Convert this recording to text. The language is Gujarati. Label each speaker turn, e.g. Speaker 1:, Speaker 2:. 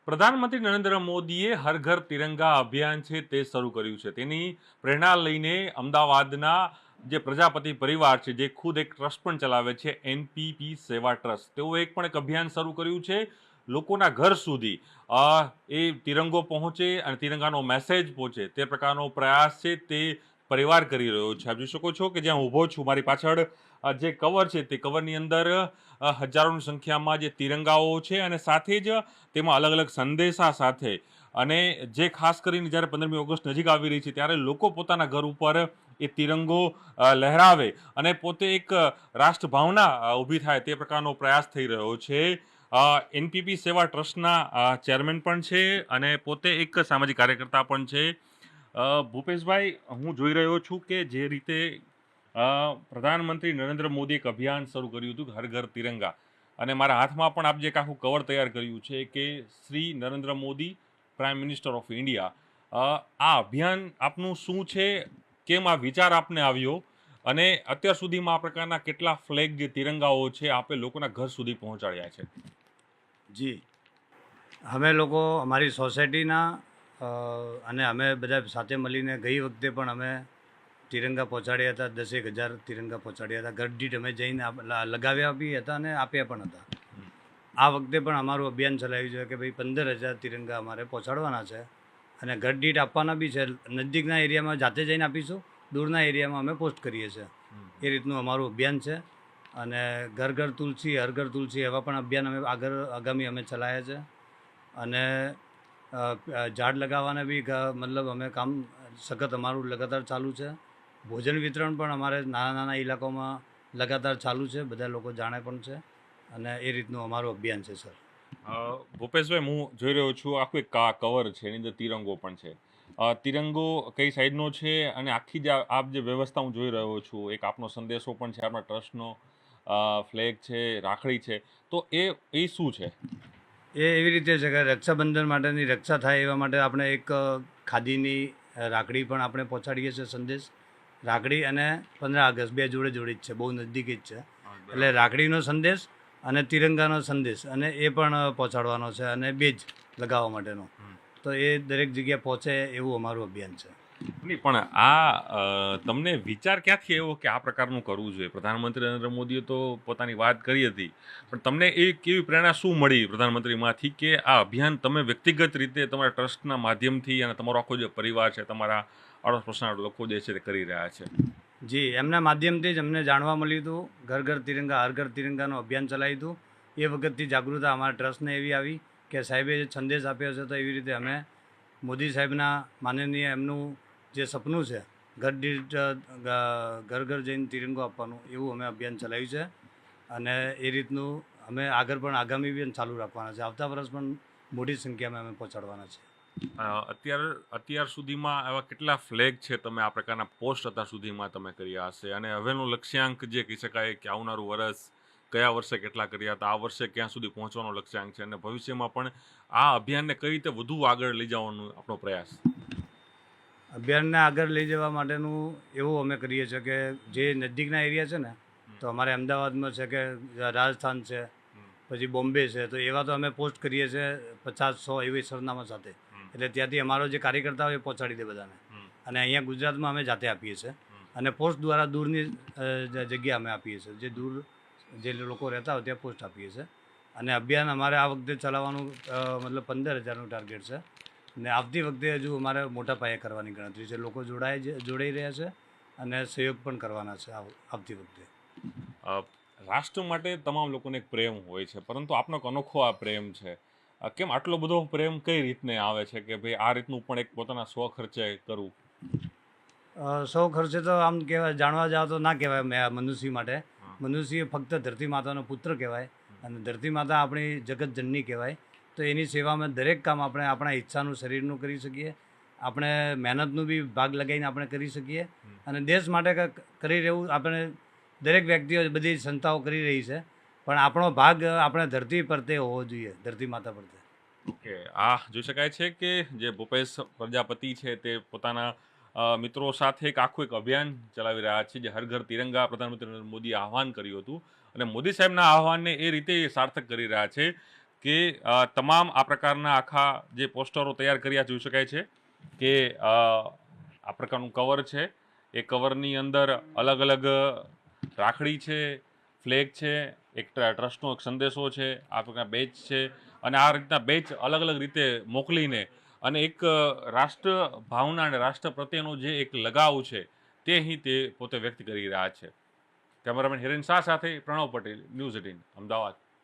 Speaker 1: પ્રધાનમંત્રી નરેન્દ્ર મોદીએ હર ઘર તિરંગા અભિયાન છે તે શરૂ કર્યું છે. તેની પ્રેરણા લઈને અમદાવાદના જે પ્રજાપતિ પરિવાર છે, જે ખુદ એક ટ્રસ્ટ પણ ચલાવે છે, એનપીપી સેવા ટ્રસ્ટ, તેઓ એક અભિયાન શરૂ કર્યું છે. લોકોના ઘર સુધી એ તિરંગો પહોંચે અને તિરંગાનો મેસેજ પહોંચે તે પ્રકારનો પ્રયાસ છે તે પરિવાર કરી રહ્યો છે. આપ જોઈ શકો છો કે જ્યાં ઊભો છું મારી પાછળ જે કવર છે તે કવરની અંદર હજારોની સંખ્યામાં જે તિરંગાઓ છે અને સાથે જ તેમાં અલગ અલગ સંદેશા સાથે, અને જે ખાસ કરીને જ્યારે 15મી ઓગસ્ટ નજીક આવી રહી છે ત્યારે લોકો પોતાના ઘર ઉપર એ તિરંગો લહેરાવે અને પોતે એક રાષ્ટ્રભાવના ઊભી થાય તે પ્રકારનો પ્રયાસ થઈ રહ્યો છે. એનપીપી સેવા ટ્રસ્ટના ચેરમેન પણ છે અને પોતે એક સામાજિક કાર્યકર્તા પણ છે. ભૂપેશભાઈ, હું જોઈ રહ્યો છું કે જે રીતે પ્રધાનમંત્રી નરેન્દ્ર મોદી એક અભિયાન શરૂ કર્યું હતું હર ઘર તિરંગા, અને મારા હાથમાં પણ આપ જે આખું કવર તૈયાર કર્યું છે કે Shri Narendra Modi prime minister of India. આ અભિયાન આપનું શું છે, કેમ આ વિચાર આપને આવ્યો, અને અત્યાર સુધીમાં આ પ્રકારના કેટલા ફ્લેગ જે તિરંગાઓ છે આપે લોકોના ઘર સુધી પહોંચાડ્યા છે?
Speaker 2: જી, અમે લોકો અમારી સોસાયટીના અને અમે બધા સાથે મળીને ગઈ વખતે પણ અમે તિરંગા પહોંચાડ્યા હતા. 10,000 તિરંગા પહોંચાડ્યા હતા. ઘર દીઠ અમે જઈને લગાવ્યા બી હતા અને આપ્યા પણ હતા. આ વખતે પણ અમારું અભિયાન ચલાવ્યું છે કે ભાઈ 15,000 તિરંગા અમારે પહોંચાડવાના છે અને ઘર દીઠ આપવાના બી છે. નજીકના એરિયામાં જાતે જઈને આપીશું, દૂરના એરિયામાં અમે પોસ્ટ કરીએ છીએ. એ રીતનું અમારું અભિયાન છે. અને ઘર ઘર તુલસી હર ઘર તુલસી એવા પણ અભિયાન અમે આગામી અમે ચલાવ્યા છે. અને ઝાડ લગાવવાના બી મતલબ અમે કામ સખત અમારું લગાતાર ચાલુ છે. ભોજન વિતરણ પણ અમારે નાના નાના ઇલાકાઓમાં લગાતાર ચાલુ છે, બધા લોકો જાણે પણ છે. અને એ રીતનું અમારું અભિયાન છે સર.
Speaker 1: ભૂપેશભાઈ, હું જોઈ રહ્યો છું આખું એક કવર છે, એની અંદર તિરંગો પણ છે. તિરંગો કઈ સાઈડનો છે અને આખી જે આપ જે વ્યવસ્થા હું જોઈ રહ્યો છું, એક આપનો સંદેશો પણ છે, આપણા ટ્રસ્ટનો ફ્લેગ છે, રાખડી છે, તો એ શું છે?
Speaker 2: એ એવી રીતે છે કે રક્ષાબંધન માટેની રક્ષા થાય એવા માટે આપણે એક ખાદીની રાખડી પણ આપણે પહોંચાડીએ છીએ સંદેશ. રાખડી અને 15 ઓગસ્ટ બે જોડે જોડી જ છે, બહુ નજદીકી જ છે. એટલે રાખડીનો સંદેશ અને તિરંગાનો સંદેશ અને એ પણ પહોંચાડવાનો છે, અને બે જ લગાવવા માટેનો. તો એ દરેક જગ્યાએ પહોંચે એવું અમારું અભિયાન છે.
Speaker 1: નહીં, પણ આ તમને વિચાર ક્યાંથી આવ્યો કે આ પ્રકારનું કરવું જોઈએ? પ્રધાનમંત્રી નરેન્દ્ર મોદીએ તો પોતાની વાત કરી હતી, પણ તમને એ કેવી પ્રેરણા શું મળી પ્રધાનમંત્રીમાંથી કે આ અભિયાન તમે વ્યક્તિગત રીતે તમારા ટ્રસ્ટના માધ્યમથી અને તમારો આખો જે પરિવાર છે, તમારા આડોશપડોશના લોકો જે છે તે કરી રહ્યા છે?
Speaker 2: જી, એમના માધ્યમથી જ અમને જાણવા મળ્યું હતું. ઘર ઘર તિરંગા હર ઘર તિરંગાનું અભિયાન ચલાવ્યું હતું. એ વખતથી જાગૃતતા અમારા ટ્રસ્ટને એવી આવી કે સાહેબે જે સંદેશ આપ્યો છે, તો એવી રીતે અમે મોદી સાહેબના માનનીય એમનું જે સપનું છે ઘર દીઠ ઘર ઘર જઈને તિરંગો આપવાનું, એવું અમે અભિયાન ચલાવ્યું છે. અને એ રીતનું અમે આગળ પણ આગામી પણ ચાલુ રાખવાના છે. આવતા વર્ષ પણ મોટી સંખ્યામાં અમે પહોંચાડવાના છે.
Speaker 1: અત્યાર સુધીમાં એવા કેટલા ફ્લેગ છે તમે આ પ્રકારના પોસ્ટ અત્યાર સુધીમાં તમે કર્યા હશે, અને હવેનું લક્ષ્યાંક જે કહી શકાય કે આવનારું વર્ષ, કયા વર્ષે કેટલા કર્યા હતા, આ વર્ષે ક્યાં સુધી પહોંચવાનો લક્ષ્યાંક છે, અને ભવિષ્યમાં પણ આ અભિયાનને કઈ રીતે વધુ આગળ લઈ જવાનો આપણો પ્રયાસ?
Speaker 2: અભિયાનને આગળ લઈ જવા માટેનું એવું અમે કરીએ છીએ કે જે નજીકના એરિયા છે ને, તો અમારે અમદાવાદમાં છે કે રાજસ્થાન છે, પછી બોમ્બે છે, તો એવા તો અમે પોસ્ટ કરીએ છીએ 50-100 એવી સરનામા સાથે. એટલે ત્યાંથી અમારો જે કાર્યકર્તા હોય એ પહોંચાડી દે બધાને. અને અહીંયા ગુજરાતમાં અમે જાતે આપીએ છીએ અને પોસ્ટ દ્વારા દૂરની જગ્યા અમે આપીએ છીએ. જે દૂર જે લોકો રહેતા હોય ત્યાં પોસ્ટ આપીએ છીએ. અને અભિયાન અમારે આ વખતે ચલાવવાનું મતલબ 15,000નું ટાર્ગેટ છે. ને આવતી વખતે હજુ અમારે મોટા પાયે કરવાની ગણતરી છે. લોકો જોડાઈ રહ્યા છે અને સહયોગ પણ કરવાના છે આવતી વખતે.
Speaker 1: રાષ્ટ્ર માટે તમામ લોકોને એક પ્રેમ હોય છે, પરંતુ આપનો એક અનોખો આ પ્રેમ છે. કેમ આટલો બધો પ્રેમ કઈ રીતને આવે છે કે ભાઈ આ રીતનું પણ એક પોતાના સ્વખર્ચે કરવું?
Speaker 2: સૌ ખર્ચે તો આમ કહેવાય, જાણવા જાવ તો ના કહેવાય મનુષ્ય માટે. મનુષ્ય ફક્ત ધરતી માતાનો પુત્ર કહેવાય અને ધરતી માતા આપણી જગતજનની કહેવાય. તો એની સેવામાં દરેક કામ આપણે આપણા ઈચ્છાનું શરીરનું કરી શકીએ, આપણે મહેનતનું બી ભાગ લગાવીને આપણે કરી શકીએ. અને દેશ માટે કરી રહેવું આપણે દરેક વ્યક્તિઓ બધી સંસ્થાઓ કરી રહી છે, પણ આપણો ભાગ આપણે ધરતી પરતે હોવો જોઈએ, ધરતી માતા પરતે.
Speaker 1: ઓકે, આ જોઈ શકાય છે કે જે ભૂપેશ પ્રજાપતિ છે તે પોતાના મિત્રો સાથે એક આખું એક અભિયાન ચલાવી રહ્યા છે, જે હર ઘર તિરંગા પ્રધાનમંત્રી નરેન્દ્ર મોદીએ આહવાન કર્યું હતું, અને મોદી સાહેબના આહવાનને એ રીતે સાર્થક કરી રહ્યા છે કે તમામ આ પ્રકારના આખા જે પોસ્ટરો તૈયાર કર્યા જોઈ શકાય છે કે આ પ્રકારનું કવર છે. એ કવરની અંદર અલગ અલગ રાખડી છે, ફ્લેગ છે, એક ટ્રસ્ટનો એક સંદેશો છે, આ પ્રકારના બેચ છે અને આ રીતના બેચ અલગ અલગ રીતે મોકલીને અને એક રાષ્ટ્ર ભાવના અને રાષ્ટ્ર પ્રત્યેનો જે એક લગાવ છે તે અહીં તે પોતે વ્યક્ત કરી રહ્યા છે. કેમેરામેન હિરેન શાહ સાથે પ્રણવ પટેલ, ન્યૂઝ 18 અમદાવાદ.